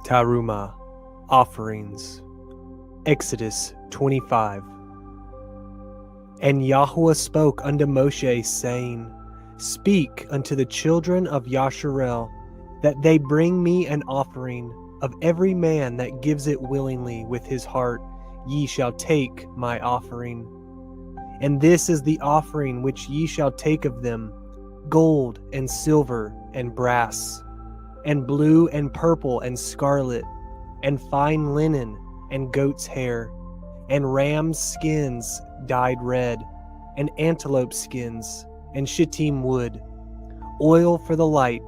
Terumah, offerings. Exodus 25. And Yahuah spoke unto Moshe, saying, Speak unto the children of Yasharel, that they bring me an offering. Of every man that gives it willingly with his heart, ye shall take my offering. And this is the offering which ye shall take of them: gold and silver and brass, and blue and purple and scarlet, and fine linen and goat's hair, and ram's skins dyed red, and antelope skins, and shittim wood, oil for the light,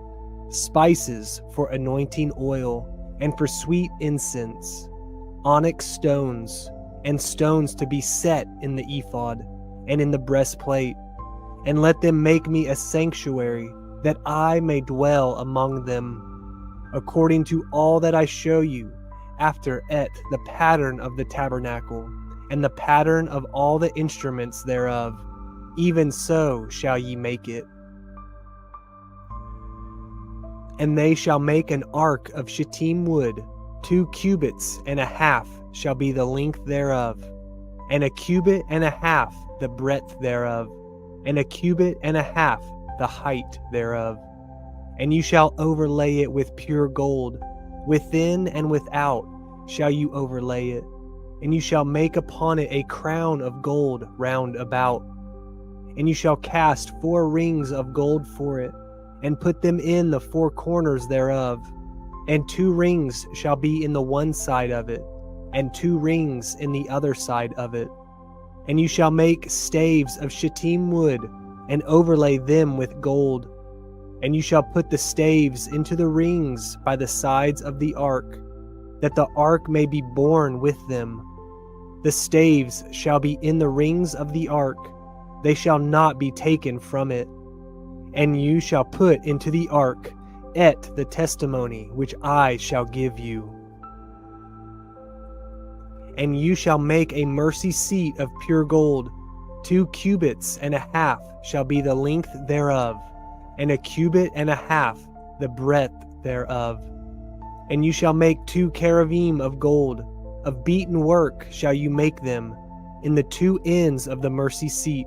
spices for anointing oil, and for sweet incense, onyx stones, and stones to be set in the ephod, and in the breastplate. And let them make me a sanctuary, that I may dwell among them, according to all that I show you, after the pattern of the tabernacle, and the pattern of all the instruments thereof, even so shall ye make it. And they shall make an ark of shittim wood, 2 cubits and a half shall be the length thereof, and a cubit and a half the breadth thereof, and a cubit and a half the height thereof. And you shall overlay it with pure gold, within and without shall you overlay it. And you shall make upon it a crown of gold round about. And you shall cast 4 rings of gold for it, and put them in the 4 corners thereof. And 2 rings shall be in the one side of it, and 2 rings in the other side of it. And you shall make staves of shittim wood, and overlay them with gold. And you shall put the staves into the rings by the sides of the ark, that the ark may be borne with them. The staves shall be in the rings of the ark, they shall not be taken from it. And you shall put into the ark the testimony which I shall give you. And you shall make a mercy seat of pure gold, 2 cubits and a half shall be the length thereof, and a cubit and a half the breadth thereof. And you shall make 2 cherubim of gold, of beaten work shall you make them, in the 2 ends of the mercy seat.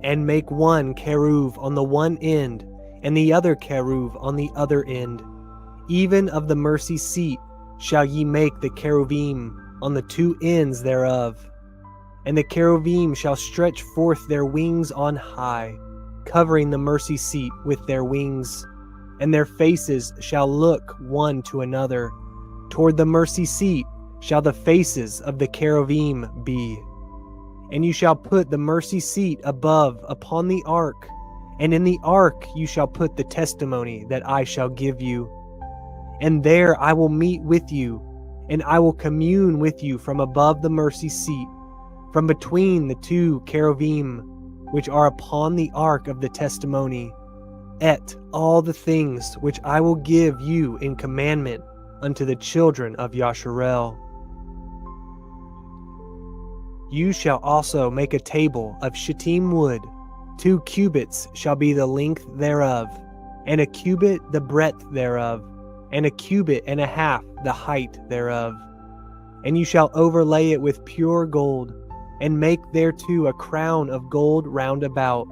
And make 1 cherub on the one end, and the other cherub on the other end. Even of the mercy seat shall ye make the cherubim on the 2 ends thereof. And the cherubim shall stretch forth their wings on high, covering the mercy seat with their wings. And their faces shall look one to another. Toward the mercy seat shall the faces of the cherubim be. And you shall put the mercy seat above upon the ark, and in the ark you shall put the testimony that I shall give you. And there I will meet with you, and I will commune with you from above the mercy seat, from between the 2 cherubim which are upon the ark of the testimony, all the things which I will give you in commandment unto the children of Yasharel. You shall also make a table of shittim wood, 2 cubits shall be the length thereof, and a cubit the breadth thereof, and a cubit and a half the height thereof. And you shall overlay it with pure gold, and make thereto a crown of gold round about.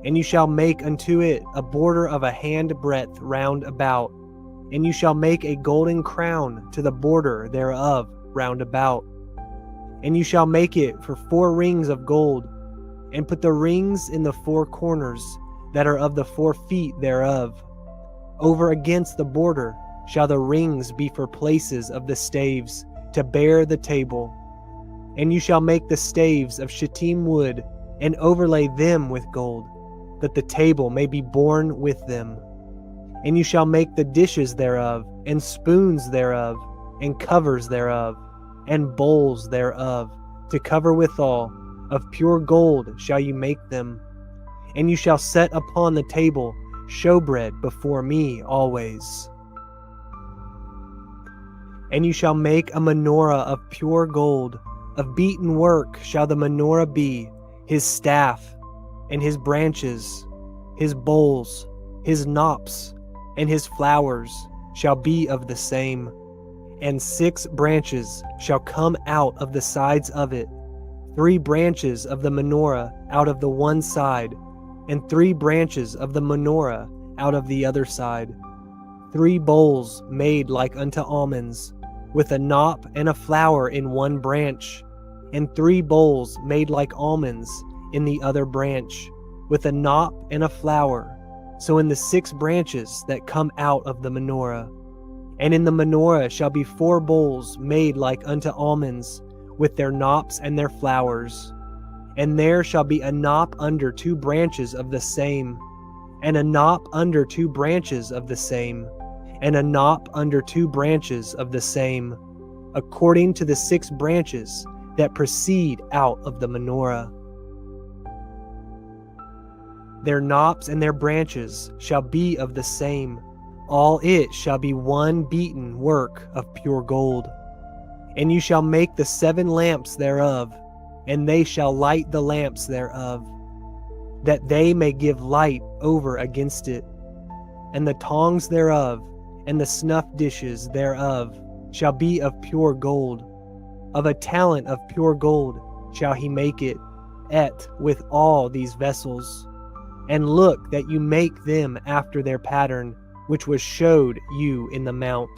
And you shall make unto it a border of a hand breadth round about, and you shall make a golden crown to the border thereof round about. And you shall make it for 4 rings of gold, and put the rings in the 4 corners that are of the 4 feet thereof. Over against the border shall the rings be for places of the staves to bear the table. And you shall make the staves of shittim wood, and overlay them with gold, that the table may be borne with them. And you shall make the dishes thereof, and spoons thereof, and covers thereof, and bowls thereof, to cover withal. Of pure gold shall you make them. And you shall set upon the table showbread before me always. And you shall make a menorah of pure gold, of beaten work shall the menorah be, his staff, and his branches, his bowls, his knops, and his flowers, shall be of the same. And 6 branches shall come out of the sides of it, 3 branches of the menorah out of the one side, and 3 branches of the menorah out of the other side. 3 bowls made like unto almonds, with a knop and a flower in one branch, and 3 bowls made like almonds in the other branch, with a knop and a flower, so in the 6 branches that come out of the menorah. And in the menorah shall be 4 bowls made like unto almonds, with their knops and their flowers. And there shall be a knop under 2 branches of the same, and a knop under 2 branches of the same, and a knop under 2 branches of the same, according to the 6 branches that proceed out of the menorah. Their knops and their branches shall be of the same. All it shall be one beaten work of pure gold. And you shall make the 7 lamps thereof, and they shall light the lamps thereof, that they may give light over against it. And the tongs thereof, and the snuff dishes thereof, shall be of pure gold. Of a talent of pure gold shall he make it, with all these vessels. And look that you make them after their pattern, which was showed you in the mount.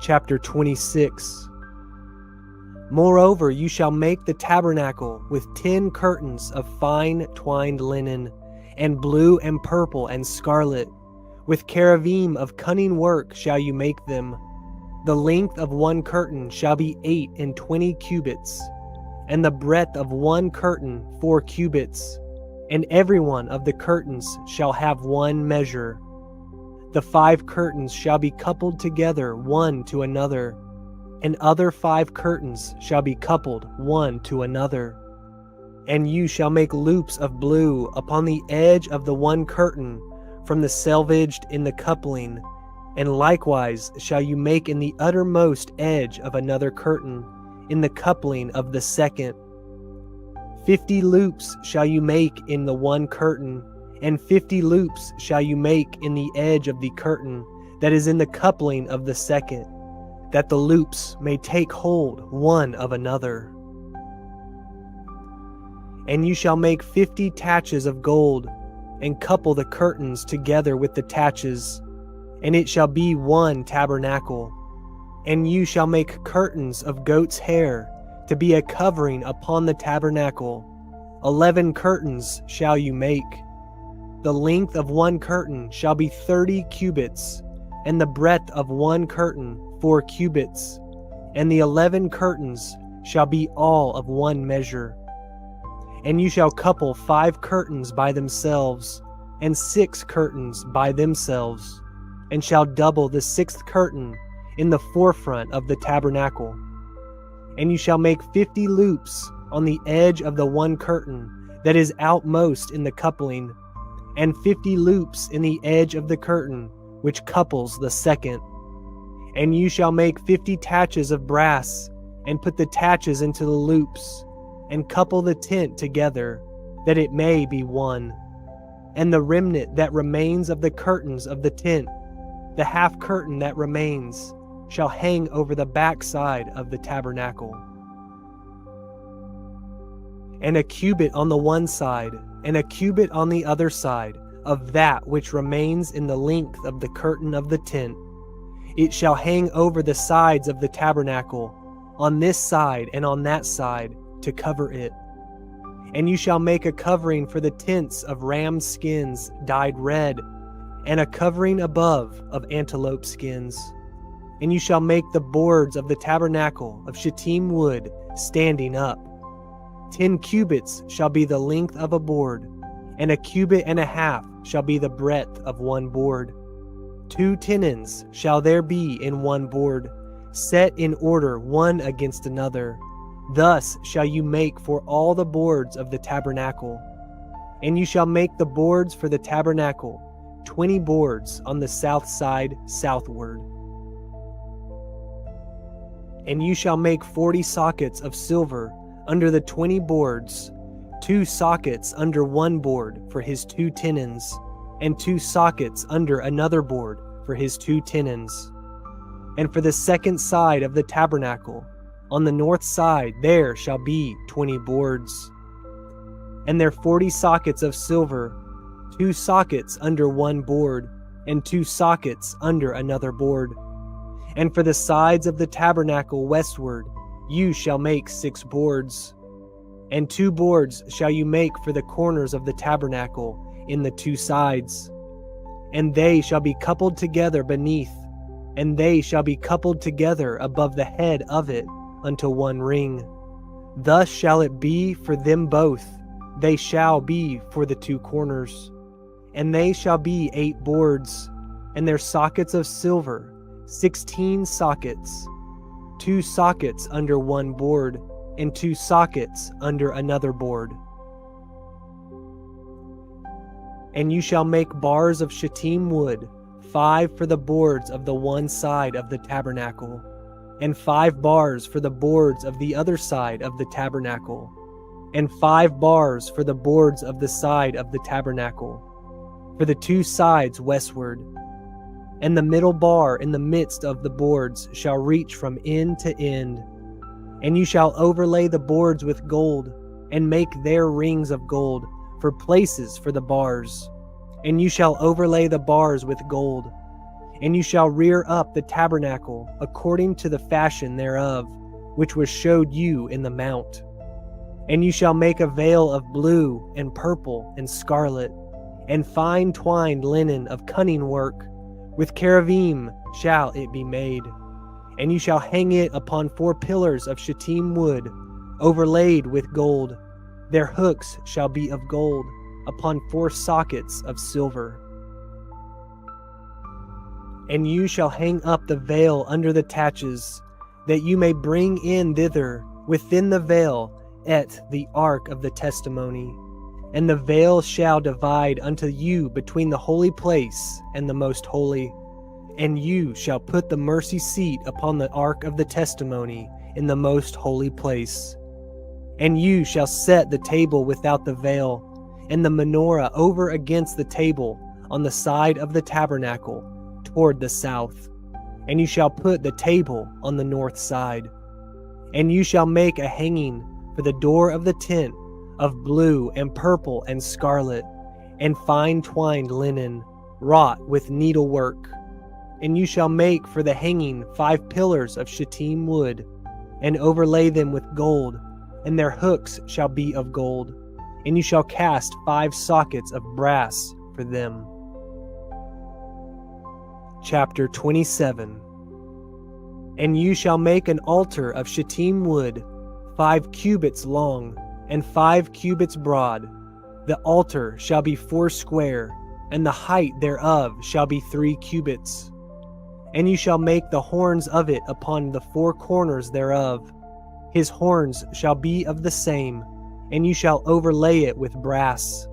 Chapter 26. Moreover, you shall make the tabernacle with 10 curtains of fine twined linen, and blue and purple and scarlet. With cherubim of cunning work shall you make them. The length of one curtain shall be 28 cubits, and the breadth of one curtain 4 cubits, and every one of the curtains shall have one measure. The 5 curtains shall be coupled together one to another, and other 5 curtains shall be coupled one to another. And you shall make loops of blue upon the edge of the one curtain from the selvaged in the coupling, and likewise shall you make in the uttermost edge of another curtain, in the coupling of the second. 50 loops shall you make in the one curtain, and 50 loops shall you make in the edge of the curtain that is in the coupling of the second, that the loops may take hold one of another. And you shall make 50 taches of gold, and couple the curtains together with the taches, and it shall be one tabernacle. And you shall make curtains of goat's hair to be a covering upon the tabernacle. 11 curtains shall you make. The length of one curtain shall be 30 cubits, and the breadth of one curtain 4 cubits, and the 11 curtains shall be all of one measure. And you shall couple 5 curtains by themselves, and 6 curtains by themselves, and shall double the 6th curtain in the forefront of the tabernacle. And you shall make 50 loops on the edge of the one curtain that is outmost in the coupling, and 50 loops in the edge of the curtain which couples the second. And you shall make 50 taches of brass, and put the taches into the loops, and couple the tent together, that it may be one. And the remnant that remains of the curtains of the tent, the half curtain that remains, shall hang over the back side of the tabernacle. And a cubit on the one side, and a cubit on the other side, of that which remains in the length of the curtain of the tent. It shall hang over the sides of the tabernacle, on this side and on that side, to cover it. And you shall make a covering for the tents of ram skins dyed red, and a covering above of antelope skins. And you shall make the boards of the tabernacle of shittim wood standing up. 10 cubits shall be the length of a board, and a cubit and a half shall be the breadth of one board. 2 tenons shall there be in one board, set in order one against another. Thus shall you make for all the boards of the tabernacle. And you shall make the boards for the tabernacle, 20 boards on the south side southward. And you shall make 40 sockets of silver under the 20 boards, 2 sockets under one board for his 2 tenons, and 2 sockets under another board for his 2 tenons. And for the second side of the tabernacle, on the north side there shall be 20 boards. And their 40 sockets of silver, 2 sockets under one board, and 2 sockets under another board. And for the sides of the tabernacle westward, you shall make 6 boards. And 2 boards shall you make for the corners of the tabernacle in the 2 sides. And they shall be coupled together beneath, and they shall be coupled together above the head of it unto one ring. Thus shall it be for them both. They shall be for the 2 corners. And they shall be 8 boards, and their sockets of silver, 16 sockets, 2 sockets under one board, and 2 sockets under another board. And you shall make bars of shittim wood, 5 for the boards of the one side of the tabernacle, and 5 bars for the boards of the other side of the tabernacle, and 5 bars for the boards of the side of the tabernacle, for the 2 sides westward. And the middle bar in the midst of the boards shall reach from end to end. And you shall overlay the boards with gold, and make their rings of gold for places for the bars. And you shall overlay the bars with gold. And you shall rear up the tabernacle according to the fashion thereof, which was showed you in the mount. And you shall make a veil of blue and purple and scarlet, and fine twined linen of cunning work. With cherubim shall it be made. And you shall hang it upon 4 pillars of shittim wood, overlaid with gold. Their hooks shall be of gold, upon 4 sockets of silver. And you shall hang up the veil under the taches, that you may bring in thither within the veil at the ark of the testimony. And the veil shall divide unto you between the holy place and the most holy. And you shall put the mercy seat upon the ark of the testimony in the most holy place. And you shall set the table without the veil, and the menorah over against the table on the side of the tabernacle toward the south. And you shall put the table on the north side. And you shall make a hanging for the door of the tent of blue and purple and scarlet, and fine twined linen, wrought with needlework. And you shall make for the hanging 5 pillars of shittim wood, and overlay them with gold, and their hooks shall be of gold. And you shall cast 5 sockets of brass for them. Chapter 27. And you shall make an altar of shittim wood, 5 cubits long, and 5 cubits broad. The altar shall be 4 square, and the height thereof shall be 3 cubits. And you shall make the horns of it upon the 4 corners thereof. His horns shall be of the same, and you shall overlay it with brass.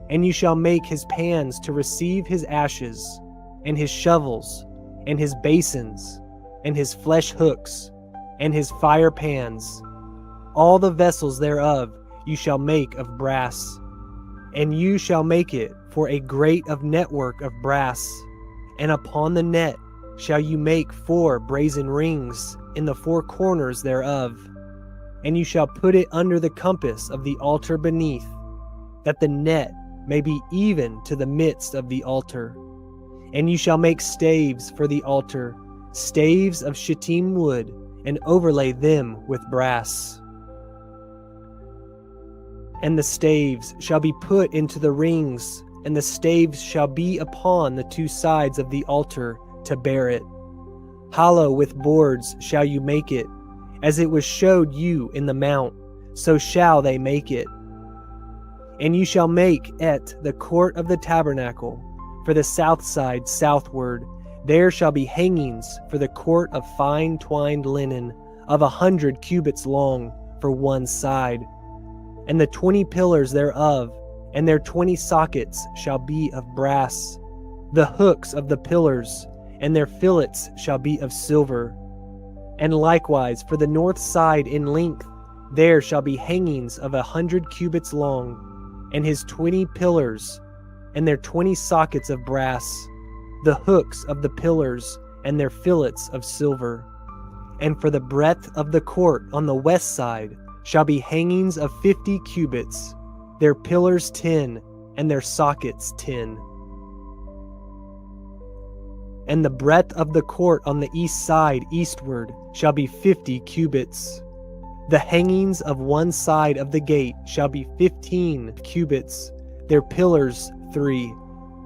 And you shall make his pans to receive his ashes, and his shovels, and his basins, and his flesh hooks, and his fire pans. All the vessels thereof you shall make of brass. And you shall make it for a grate of network of brass. And upon the net shall you make 4 brazen rings in the 4 corners thereof. And you shall put it under the compass of the altar beneath, that the net may be even to the midst of the altar. And you shall make staves for the altar, staves of shittim wood, and overlay them with brass. And the staves shall be put into the rings, and the staves shall be upon the 2 sides of the altar to bear it. Hollow with boards shall you make it, as it was showed you in the mount, so shall they make it. And you shall make at the court of the tabernacle, for the south side southward, there shall be hangings for the court of fine twined linen of 100 cubits long for one side. And the 20 pillars thereof, and their 20 sockets shall be of brass. The hooks of the pillars, and their fillets shall be of silver. And likewise for the north side in length, there shall be hangings of 100 cubits long, and his 20 pillars, and their 20 sockets of brass, the hooks of the pillars, and their fillets of silver. And for the breadth of the court on the west side shall be hangings of 50 cubits, their pillars 10, and their sockets 10. And the breadth of the court on the east side eastward shall be 50 cubits. The hangings of one side of the gate shall be 15 cubits, their pillars 3,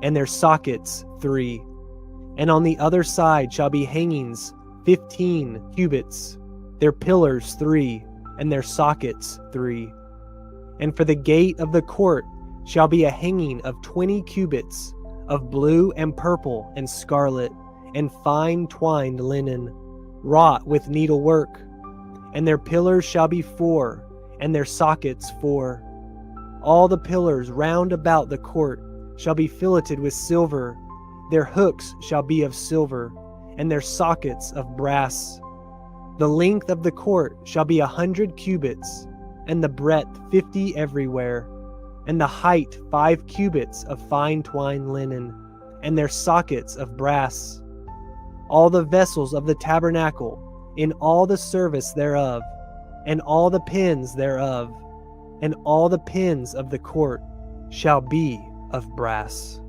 and their sockets 3. And on the other side shall be hangings 15 cubits, their pillars 3, and their sockets 3. And for the gate of the court shall be a hanging of 20 cubits, of blue and purple and scarlet, and fine twined linen, wrought with needlework. And their pillars shall be 4, and their sockets 4. All the pillars round about the court shall be filleted with silver. Their hooks shall be of silver, and their sockets of brass. The length of the court shall be 100 cubits, and the breadth 50 everywhere, and the height 5 cubits of fine twined linen, and their sockets of brass. All the vessels of the tabernacle, in all the service thereof, and all the pins thereof, and all the pins of the court shall be of brass.